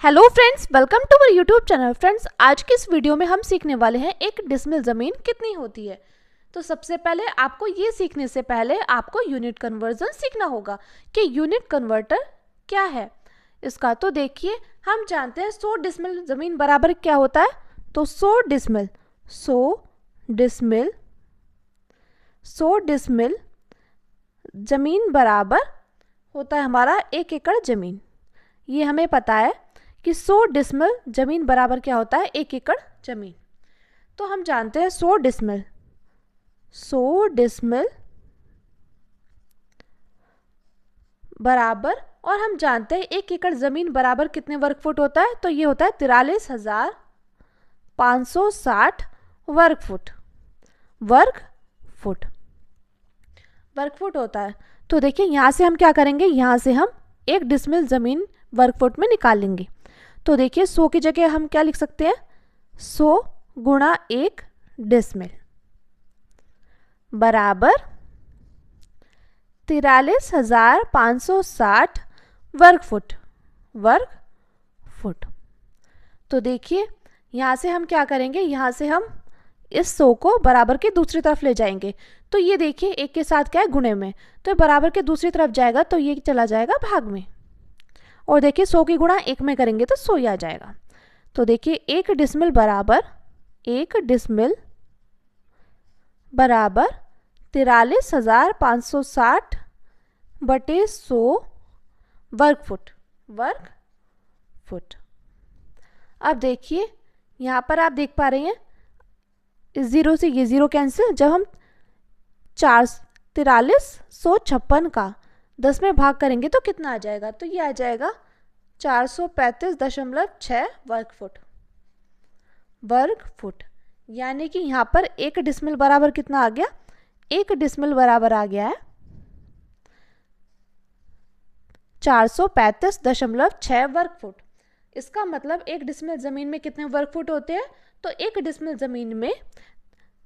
Hello friends, welcome to our YouTube channel. Friends, आज की इस वीडियो में हम सीखने वाले हैं एक डिसमिल ज़मीन कितनी होती है। तो सबसे पहले आपको ये सीखने से पहले आपको यूनिट कन्वर्जन सीखना होगा कि यूनिट कन्वर्टर क्या है इसका। तो देखिए, हम जानते हैं 100 डिसमिल ज़मीन बराबर क्या होता है। तो 100 डिसमिल ज़मीन बराबर होता है हमारा 1 एकड़ ज़मीन। ये हमें पता है कि 100 डिसमिल ज़मीन बराबर क्या होता है 1 एकड़ ज़मीन। तो हम जानते हैं 100 डिसमिल बराबर, और हम जानते हैं 1 एकड़ ज़मीन बराबर कितने वर्ग फुट होता है। तो ये होता है 43,560 वर्ग फुट होता है। तो देखिए, यहाँ से हम क्या करेंगे, यहाँ से हम 1 डिसमिल ज़मीन वर्ग फुट में निकाल लेंगे। तो देखिए, 100 की जगह हम क्या लिख सकते हैं, 100 गुणा 1 डिसमिल बराबर 43,560 वर्ग फुट। तो देखिए, यहाँ से हम क्या करेंगे, यहाँ से हम इस 100 को बराबर के दूसरी तरफ ले जाएंगे। तो ये देखिए, एक के साथ क्या है, गुणे में, तो बराबर के दूसरी तरफ जाएगा तो ये चला जाएगा भाग में। और देखिए, 100 की गुणा 1 में करेंगे तो 100 ही आ जाएगा। तो देखिए, 1 डिसमिल बराबर 43,560 बटे 100 वर्ग फुट। अब देखिए, यहाँ पर आप देख पा रहे हैं, इस ज़ीरो से ये ज़ीरो कैंसिल। जब हम 43,156 का 10 में भाग करेंगे तो कितना आ जाएगा, तो ये आ जाएगा 435.6 वर्ग फुट। यानी कि यहाँ पर 1 डिसमिल बराबर कितना आ गया, 1 डिसमिल बराबर आ गया है 435.6 वर्ग फुट। इसका मतलब 1 डिसमिल ज़मीन में कितने वर्ग फुट होते हैं, तो 1 डिसमिल ज़मीन में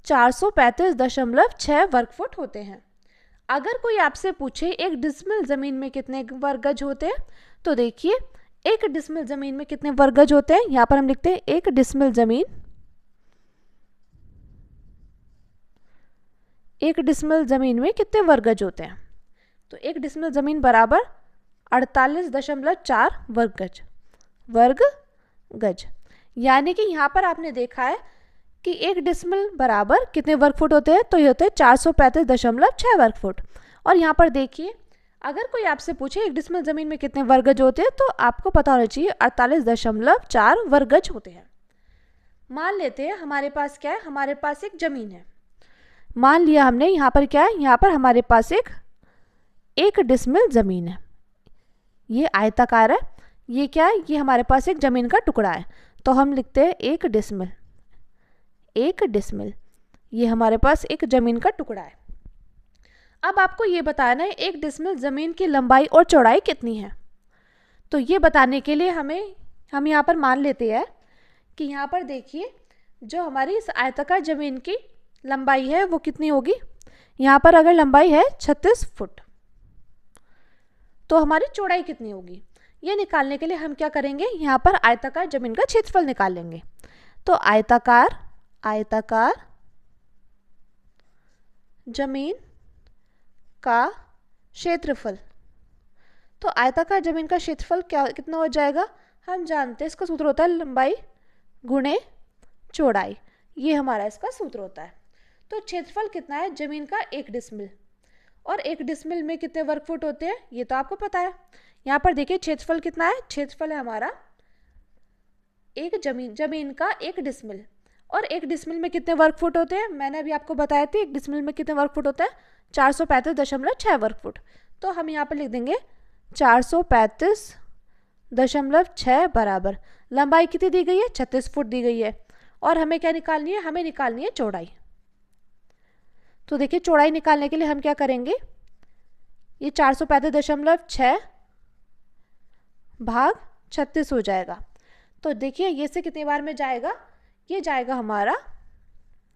435.6 वर्ग फुट होते हैं। अगर कोई आपसे पूछे 1 डिसमिल ज़मीन में कितने वर्ग गज होते हैं, तो देखिए, 1 डिसमिल ज़मीन में कितने वर्ग गज होते हैं, यहाँ पर हम लिखते हैं 1 डिसमिल ज़मीन में कितने वर्ग गज होते हैं। तो 1 डिसमिल ज़मीन बराबर 48.4 वर्ग गज। यानी कि यहाँ पर आपने देखा है कि 1 डिसमिल बराबर कितने वर्ग फुट होते हैं, तो ये होते हैं 435.6 वर्ग फुट। और यहाँ पर देखिए, अगर कोई आपसे पूछे 1 डिसमिल ज़मीन में कितने वर्ग गज होते हैं, तो आपको पता होना चाहिए 48.4 वर्ग गज होते हैं। मान लेते हैं हमारे पास क्या है, हमारे पास एक ज़मीन है। मान लिया हमने, यहाँ पर क्या है, यहाँ पर हमारे पास एक डिसमिल ज़मीन है। ये आयताकार है, ये क्या है, ये हमारे पास एक ज़मीन का टुकड़ा है। तो हम लिखते हैं 1 डिसमिल, ये हमारे पास एक ज़मीन का टुकड़ा है। अब आपको ये बताना है 1 डिसमिल ज़मीन की लंबाई और चौड़ाई कितनी है। तो ये बताने के लिए हम यहाँ पर मान लेते हैं कि यहाँ पर देखिए, जो हमारी इस आयताकार ज़मीन की लंबाई है वो कितनी होगी। यहाँ पर अगर लंबाई है 36 फुट, तो हमारी चौड़ाई कितनी होगी, ये निकालने के लिए हम क्या करेंगे, यहाँ पर आयताकार ज़मीन का क्षेत्रफल निकाल लेंगे। तो आयताकार ज़मीन का क्षेत्रफल, तो आयताकार ज़मीन का क्षेत्रफल कितना हो जाएगा, हम जानते हैं इसका सूत्र होता है लंबाई गुणे चौड़ाई। ये हमारा इसका सूत्र होता है। तो क्षेत्रफल कितना है ज़मीन का, 1 डिसमिल, और 1 डिसमिल में कितने वर्ग फुट होते हैं ये तो आपको पता है। यहाँ पर देखिए, क्षेत्रफल कितना है, क्षेत्रफल है हमारा एक ज़मीन का 1 डिसमिल, और 1 डिसमिल में कितने वर्ग फुट होते हैं, मैंने अभी आपको बताया था 1 डिसमिल में कितने वर्ग फुट होते हैं, 435.6 वर्ग फुट। तो हम यहाँ पर लिख देंगे 435.6 बराबर लंबाई कितनी दी गई है, 36 फुट दी गई है, और हमें क्या निकालनी है, हमें निकालनी है चौड़ाई। तो देखिए, चौड़ाई निकालने के लिए हम क्या करेंगे, ये 435.6 भाग 36 हो जाएगा। तो देखिए, ये से कितनी बार में जाएगा, ये जाएगा हमारा,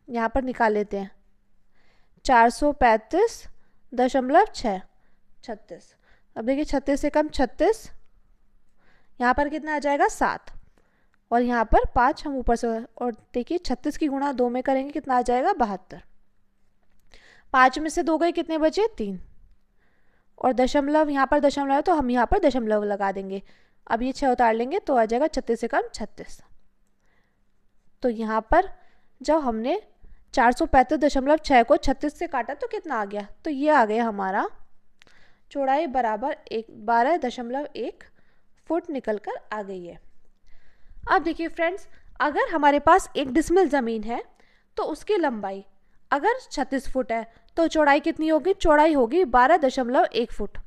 यहाँ पर निकाल लेते हैं 435.6 36। अब देखिए, 36 से कम 36, यहाँ पर कितना आ जाएगा 7, और यहाँ पर 5 हम ऊपर से, और देखिए 36 की गुणा 2 में करेंगे कितना आ जाएगा 72। 5 में से 2 गए, कितने बचे 3, और दशमलव, यहाँ पर दशमलव है तो हम यहाँ पर दशमलव लगा देंगे। अब ये 6 उतार लेंगे तो आ जाएगा 36 से कम 36। तो यहाँ पर जब हमने 435.6 को 36 से काटा तो कितना आ गया, तो ये आ गया हमारा चौड़ाई बराबर 12.1 फुट निकल कर आ गई है। अब देखिए फ्रेंड्स, अगर हमारे पास 1 डिसमिल ज़मीन है तो उसकी लंबाई अगर 36 फुट है तो चौड़ाई कितनी होगी, चौड़ाई होगी 12.1 फुट।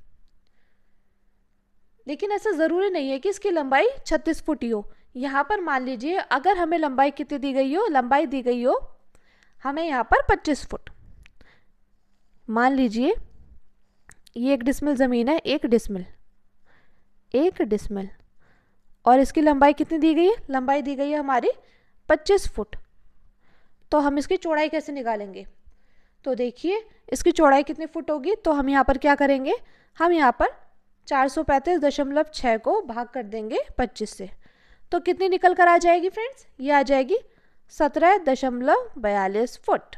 लेकिन ऐसा ज़रूरी नहीं है कि इसकी लंबाई 36 फुट ही हो। यहाँ पर मान लीजिए अगर हमें लंबाई कितनी दी गई हो, लंबाई दी गई हो हमें यहाँ पर 25 फुट। मान लीजिए ये 1 डिसमिल ज़मीन है, 1 डिसमिल, और इसकी लंबाई कितनी दी गई है, लंबाई दी गई है हमारी 25 फुट। तो हम इसकी चौड़ाई कैसे निकालेंगे, तो देखिए इसकी चौड़ाई कितनी फुट होगी, तो हम यहाँ पर क्या करेंगे, हम यहाँ पर 435.6 को भाग कर देंगे 25 से, तो कितनी निकल कर आ जाएगी फ्रेंड्स, ये आ जाएगी 17.42 फुट।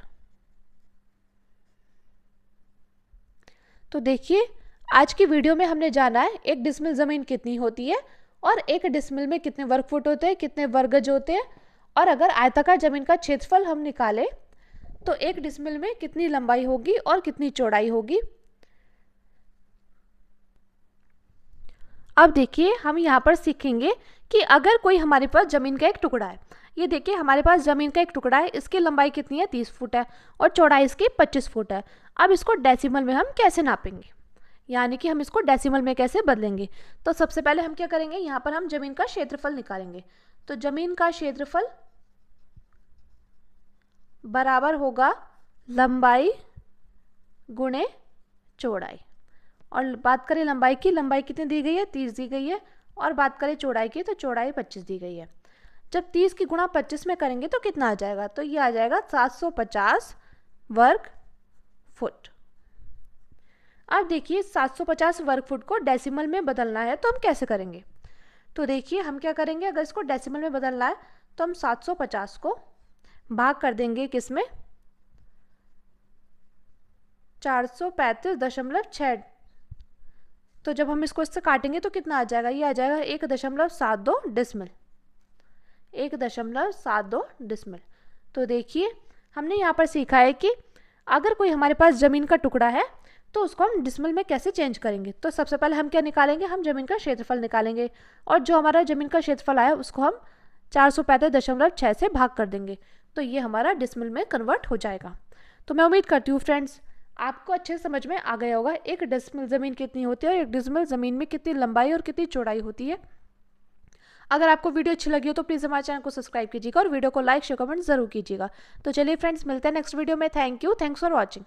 तो देखिए आज की वीडियो में हमने जाना है 1 डिसमिल ज़मीन कितनी होती है, और 1 डिसमिल में कितने वर्ग फुट होते हैं, कितने वर्ग गज होते हैं, और अगर आयताकार ज़मीन का क्षेत्रफल हम निकालें तो 1 डिसमिल में कितनी लंबाई होगी और कितनी चौड़ाई होगी। अब देखिए हम यहाँ पर सीखेंगे कि अगर कोई हमारे पास ज़मीन का एक टुकड़ा है, ये देखिए हमारे पास ज़मीन का एक टुकड़ा है, इसकी लंबाई कितनी है 30 फुट है और चौड़ाई इसकी 25 फुट है। अब इसको डेसिमल में हम कैसे नापेंगे, यानी कि हम इसको डेसिमल में कैसे बदलेंगे, तो सबसे पहले हम क्या करेंगे, यहाँ पर हम ज़मीन का क्षेत्रफल निकालेंगे। तो ज़मीन का क्षेत्रफल बराबर होगा लंबाई गुणे चौड़ाई, और बात करें लंबाई की, लंबाई कितनी दी गई है 30 दी गई है, और बात करें चौड़ाई की तो चौड़ाई 25 दी गई है। जब 30 की गुणा 25 में करेंगे तो कितना आ जाएगा, तो ये आ जाएगा 750 वर्ग फुट। अब देखिए 750 वर्ग फुट को डेसिमल में बदलना है तो हम कैसे करेंगे, तो देखिए हम क्या करेंगे, अगर इसको डेसिमल में बदलना है तो हम 750 को भाग कर देंगे किस में, 435.6। तो जब हम इसको इससे काटेंगे तो कितना आ जाएगा, ये आ जाएगा 1.72 डिसमिल, 1.72 डिसमिल। तो देखिए हमने यहाँ पर सीखा है कि अगर कोई हमारे पास ज़मीन का टुकड़ा है तो उसको हम डिसमिल में कैसे चेंज करेंगे। तो सबसे पहले हम क्या निकालेंगे, हम ज़मीन का क्षेत्रफल निकालेंगे, और जो हमारा ज़मीन का क्षेत्रफल आया उसको हम 435.6 से भाग कर देंगे, तो ये हमारा डिसमिल में कन्वर्ट हो जाएगा। तो मैं उम्मीद करती हूँ फ्रेंड्स आपको अच्छे समझ में आ गया होगा 1 डिसमिल ज़मीन कितनी होती है और 1 डिसमिल ज़मीन में कितनी लंबाई और कितनी चौड़ाई होती है। अगर आपको वीडियो अच्छी लगी हो तो प्लीज़ हमारे चैनल को सब्सक्राइब कीजिएगा और वीडियो को लाइक शेयर कमेंट जरूर कीजिएगा। तो चलिए फ्रेंड्स मिलते हैं नेक्स्ट वीडियो में। Thank you, thanks for watching.